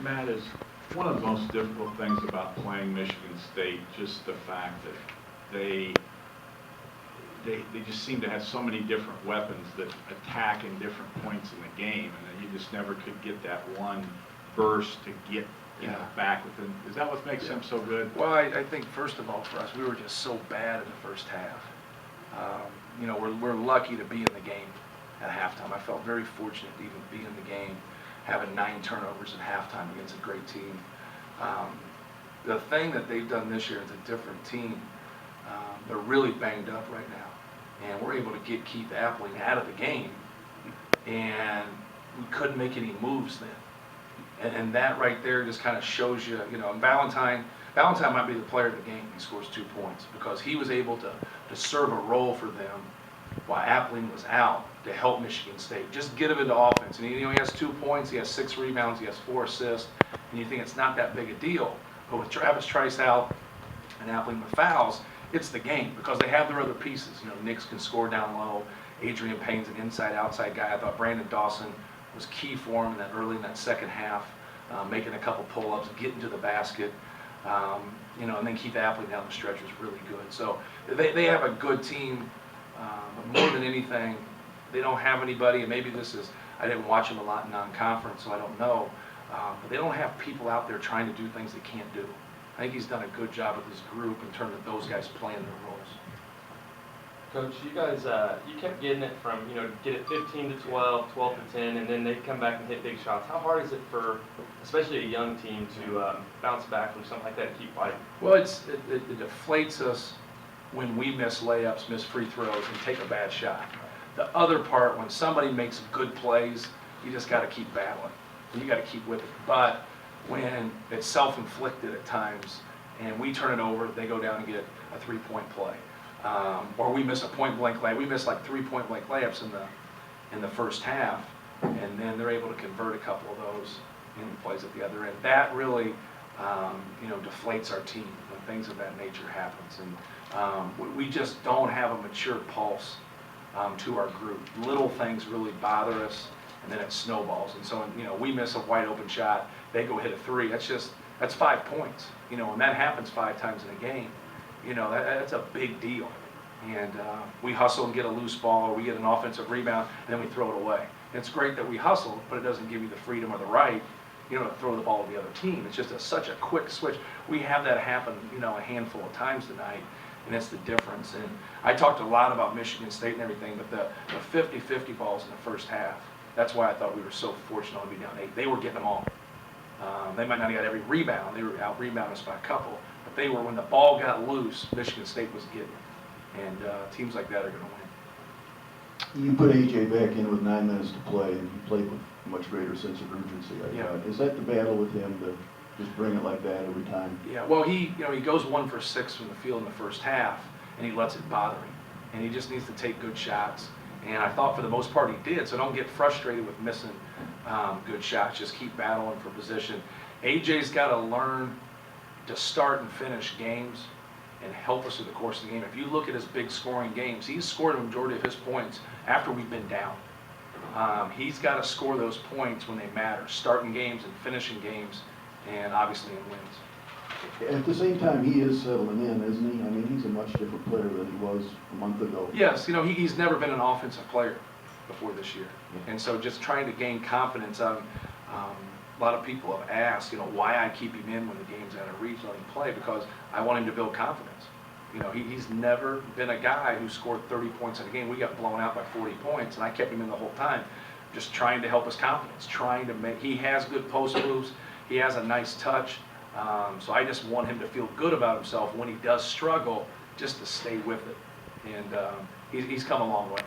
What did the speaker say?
Matt, is one of the most difficult things about playing Michigan State just the fact that they just seem to have so many different weapons that attack in different points in the game, and then you just never could get that one burst to get back within. Is that what makes them so good? Well, I think first of all for us, we were just so bad in the first half. We're lucky to be in the game at halftime. I felt very fortunate to even be in the game, having 9 turnovers at halftime against a great team. The thing that they've done this year is a different team. They're really banged up right now, and we're able to get Keith Appling out of the game, and we couldn't make any moves then. And that right there just kind of shows you, Valentine might be the player of the game. He scores 2 points because he was able to serve a role for them while Appling was out to help Michigan State. Just get him into offense. And he has 2 points, he has 6 rebounds, he has 4 assists, and you think it's not that big a deal. But with Travis Trice out and Appling with fouls, it's the game because they have their other pieces. Nix can score down low. Adrian Payne's an inside-outside guy. I thought Brandon Dawson was key for him early in that second half, making a couple pull-ups, getting to the basket. And then Keith Appling down the stretch was really good. So they have a good team, but more than anything, they don't have anybody, and maybe I didn't watch them a lot in non-conference, so I don't know, but they don't have people out there trying to do things they can't do. I think he's done a good job with his group in terms of those guys playing their roles. Coach, you guys, you kept getting it from, get it 15 to 12, 12 to 10, and then they come back and hit big shots. How hard is it for, especially a young team, to bounce back from something like that and keep fighting? Well, it deflates us when we miss layups, miss free throws, and take a bad shot. The other part, when somebody makes good plays, you just got to keep battling. And you got to keep with it. But when it's self-inflicted at times, and we turn it over, they go down and get a 3-point play. Or we miss a point-blank layup. We miss like 3 point-blank layups in the first half, and then they're able to convert a couple of those in plays at the other end. That really, deflates our team when things of that nature happens. And we just don't have a mature pulse to our group. Little things really bother us, and then it snowballs. And so, we miss a wide open shot, they go hit a 3. That's 5 points. And that happens 5 times in a game. That's a big deal. And we hustle and get a loose ball, or we get an offensive rebound, and then we throw it away. And it's great that we hustle, but it doesn't give you the freedom or the right, to throw the ball to the other team. It's just such a quick switch. We have that happen, a handful of times tonight, and it's the difference. And I talked a lot about Michigan State and everything, but the 50-50 balls in the first half, that's why I thought we were so fortunate to be down 8. They were getting them all. They might not have got every rebound. They were out-rebounded us by a couple. But they were, when the ball got loose, Michigan State was getting it. And teams like that are going to win. You put A.J. back in with 9 minutes to play, and he played with a much greater sense of urgency, I thought. Is that the battle with him, to just bring it like that every time? Yeah, well, he goes 1 for 6 from the field in the first half, and he lets it bother him. And he just needs to take good shots. And I thought for the most part he did, so don't get frustrated with missing good shots. Just keep battling for position. A.J.'s got to learn to start and finish games and help us through the course of the game. If you look at his big scoring games, he's scored a majority of his points after we've been down. He's got to score those points when they matter, starting games and finishing games, and obviously in wins. At the same time, he is settling in, isn't he? I mean, he's a much different player than he was a month ago. Yes, he's never been an offensive player before this year. And so just trying to gain confidence on, a lot of people have asked, why I keep him in when the game's out of reach, let him play, because I want him to build confidence. He's never been a guy who scored 30 points in a game. We got blown out by 40 points, and I kept him in the whole time, just trying to help his confidence, he has good post moves, he has a nice touch, so I just want him to feel good about himself when he does struggle, just to stay with it. And he's come a long way.